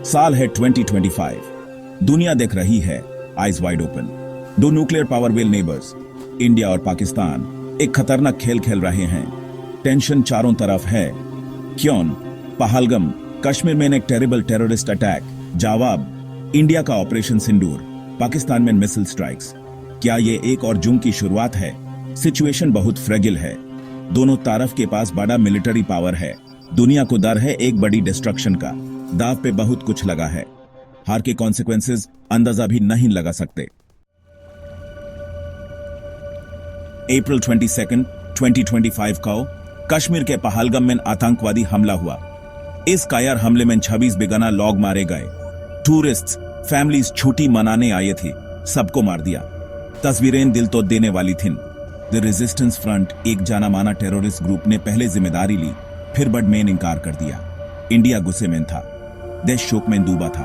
साल है 2025। दुनिया देख रही है आइज वाइड ओपन। दो nuclear power well neighbours India और पाकिस्तान एक खतरनाक खेल खेल रहे हैं। टेंशन चारों तरफ है। क्यों? पहलगाम कश्मीर में एक टेरिबल टेररिस्ट अटैक, जवाब इंडिया का ऑपरेशन सिंदूर, पाकिस्तान में मिसाइल स्ट्राइक्स। क्या ये एक और जंग की शुरुआत है? सिचुएशन बहुत फ्रेगिल है। दोनों तरफ के पास बड़ा मिलिट्री पावर है। दुनिया को डर है एक बड़ी डिस्ट्रक्शन का। दाव पे बहुत कुछ लगा है। हार के कॉन्सिक्वेंसेस अंदाजा भी नहीं लगा सकते। अप्रैल 22, 2025 को कश्मीर के पहलगाम में आतंकवादी हमला हुआ। इस कायर हमले में 26 बेगाना लोग मारे गए। टूरिस्ट्स, फैमिलीज छुट्टी मनाने आए थे, सबको मार दिया। तस्वीरें दिल तो देने वाली थीं। द रेजिस्टेंस फ्रंट, एक जाना माना टेररिस्ट ग्रुप ने पहले जिम्मेदारी ली, फिर बडमेन इनकार कर दिया। इंडिया गुस्से में था, देश शोक में डूबा था।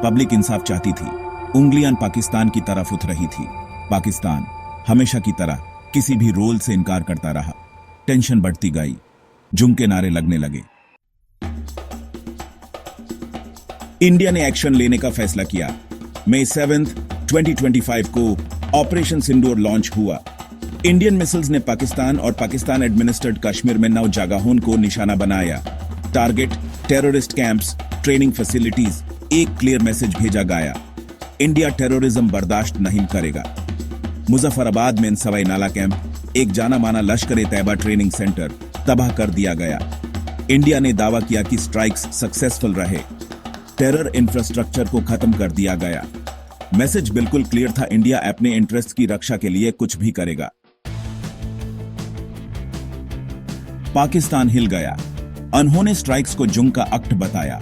पब्लिक इंसाफ चाहती थी, उंगलियां पाकिस्तान की तरफ उठ रही थी। पाकिस्तान हमेशा की तरह किसी भी रोल से इनकार करता रहा। टेंशन बढ़ती गई, जुम के नारे लगने लगे। इंडिया ने एक्शन लेने का फैसला किया। मई 7, 2025 को ऑपरेशन सिंदूर लॉन्च हुआ। इंडियन मिसाइल्स ने पाकिस्तान और पाकिस्तान एडमिनिस्ट्रेड कश्मीर में 9 जगहों को निशाना बनाया। Target terrorist camps, training facilities. एक क्लियर मैसेज भेजा गया, इंडिया टेररिज्म बर्दाश्त नहीं करेगा। मुजफ्फराबाद में सवाई नाला कैंप, एक जाना माना लश्कर ए तैयबा ट्रेनिंग सेंटर तबाह कर दिया गया। इंडिया ने दावा किया कि स्ट्राइक्स सक्सेसफुल रहे, टेरर इंफ्रास्ट्रक्चर को खत्म कर दिया गया। मैसेज बिल्कुल क्लियर था, इंडिया अपने इंटरेस्ट की रक्षा के लिए कुछ भी करेगा। पाकिस्तान हिल गया। उन्होंने स्ट्राइक्स को जंग का एक्ट बताया।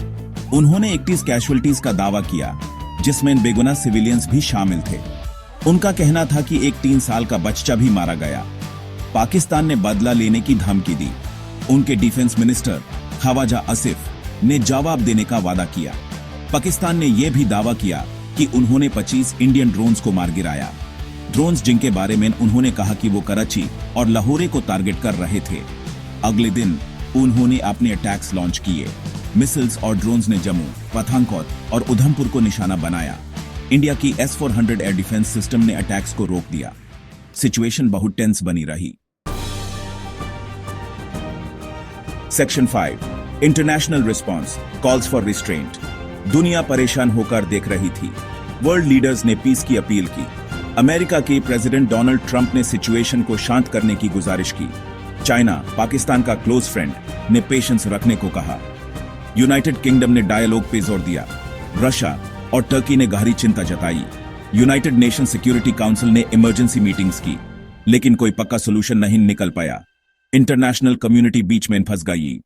उन्होंने 31 कैजुअल्टीज का दावा किया, जिसमें बेगुनाह सिविलियंस भी शामिल थे। उनका कहना था कि एक 3 साल का बच्चा भी मारा गया। पाकिस्तान ने बदला लेने की धमकी दी। उनके डिफेंस मिनिस्टर ख्वाजा आसिफ ने जवाब देने का वादा किया। पाकिस्तान ने यह भी दावा किया कि उन्होंने 25 इंडियन ड्रोन्स को मार गिराया। ड्रोन्स जिनके बारे में उन्होंने कहा कि वो कराची और लाहौर को टारगेट कर रहे थे। अगले दिन उन्होंने अपने अटैक्स लॉन्च किए। मिसाइल्स और ड्रोन्स ने जम्मू, पठानकोट और उधमपुर को निशाना बनाया। इंडिया की S-400 एयर डिफेंस सिस्टम ने अटैक्स को रोक दिया। सिचुएशन बहुत टेंस बनी रही। Section 5, international response calls for restraint. दुनिया परेशान होकर देख रही थी। वर्ल्ड लीडर्स ने पीस की अपील की। अमेरिका के प्रेसिडेंट डोनाल्ड ट्रंप ने सिचुएशन को शांत करने की गुजारिश की। चाइना, पाकिस्तान का क्लोज फ्रेंड, ने पेशेंस रखने को कहा। यूनाइटेड किंगडम ने डायलॉग पे जोर दिया। रशिया और टर्की ने गहरी चिंता जताई। यूनाइटेड नेशन सिक्योरिटी काउंसिल ने इमरजेंसी मीटिंग्स की, लेकिन कोई पक्का सोल्यूशन नहीं निकल पाया। इंटरनेशनल कम्युनिटी बीच में फंस गई।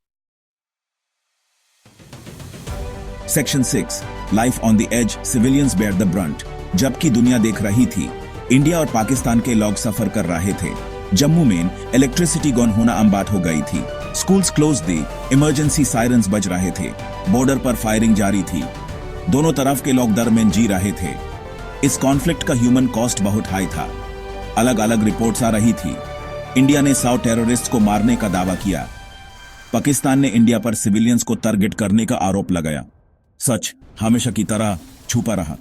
Section 6, life on the edge, civilians bear the brunt. जबकि दुनिया देख रही थी, इंडिया और पाकिस्तान के लोग सफर कर रहे थे। जम्मू में इलेक्ट्रिसिटी गॉन होना आम बात हो गई थी। स्कूल्स क्लोज थे, इमरजेंसी सायरन्स बज रहे थे, बॉर्डर पर फायरिंग जारी थी। दोनों तरफ के लोग डर में जी रहे थे। इस कॉन्फ्लिक्ट का ह्यूमन कॉस्ट बहुत हाई था। अलग अलग रिपोर्ट्स आ रही थी। इंडिया ने 100 टेररिस्ट को मारने का दावा किया। पाकिस्तान ने इंडिया पर सिविलियंस को टारगेट करने का आरोप लगाया। सच हमेशा की तरह छुपा रहा।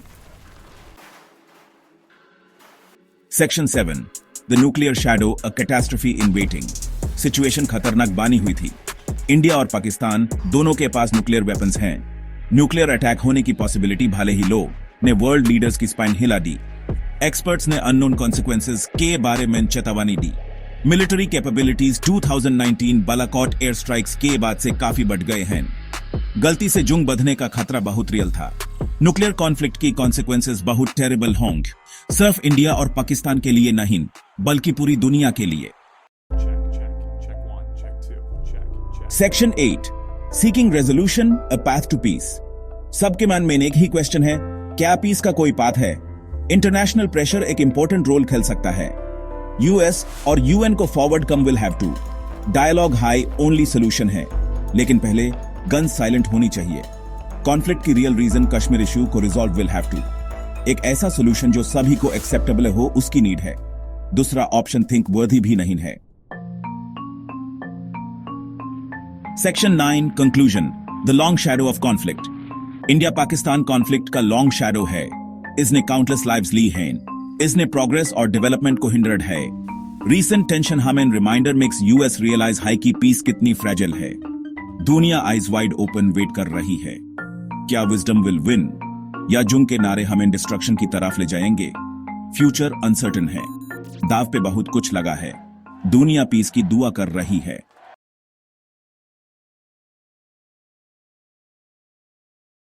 Section 7, the nuclear shadow, a catastrophe in waiting. Situation खतरनाक बनी हुई थी। इंडिया और पाकिस्तान दोनों के पास न्यूक्लियर वेपन्स हैं। न्यूक्लियर अटैक होने की पॉसिबिलिटी भले ही लो ने वर्ल्ड लीडर्स की स्पाइन हिला दी। एक्सपर्ट्स ने अननोन कॉन्सिक्वेंसेस के बारे में चेतावनी दी। Military capabilities 2019 Balakot air strikes के बाद से काफी बढ़ गए हैं। गलती से जंग बंधने का खतरा बहुत रियल था। न्यूक्लियर कॉन्फ्लिक्ट की कॉन्सिक्वेंसेस बहुत टेरिबल होंगे, सिर्फ इंडिया और पाकिस्तान के लिए नहीं, बल्कि पूरी दुनिया के लिए। Section 8, seeking resolution, a path to peace. सबके मन में एक ही क्वेश्चन है, क्या पीस का कोई पाथ है? इंटरनेशनल प्रेशर एक इंपॉर्टेंट रोल खेल सकता है। यूएस और यूएन को forward come will have to. Dialogue हाई ओनली सोल्यूशन है, लेकिन पहले गन्स साइलेंट होनी चाहिए। कॉन्फ्लिक्ट की रियल रीजन कश्मीर इशू को रिजॉल्व विल हैव टू। एक ऐसा सोल्यूशन जो सभी को एक्सेप्टेबल हो, उसकी नीड है। दूसरा ऑप्शन थिंक वर्दी भी नहीं है। Section 9, conclusion, the long shadow of conflict. India Pakistan conflict का लॉन्ग शैडो है। इसने काउंटलेस लाइव्स ली हैं। इसने प्रोग्रेस और डेवलपमेंट को हिंडर्ड है। रीसेंट टेंशन हमें रिमाइंडर मेक्स यूएस रियलाइज हाई की पीस कितनी फ्रेजिल है। दुनिया आइज वाइड ओपन वेट कर रही है। क्या विजडम विल विन या जुंग के नारे हमें डिस्ट्रक्शन की तरफ ले जाएंगे? फ्यूचर अनसर्टन है। दाव पे बहुत कुछ लगा है। दुनिया पीस की दुआ कर रही है।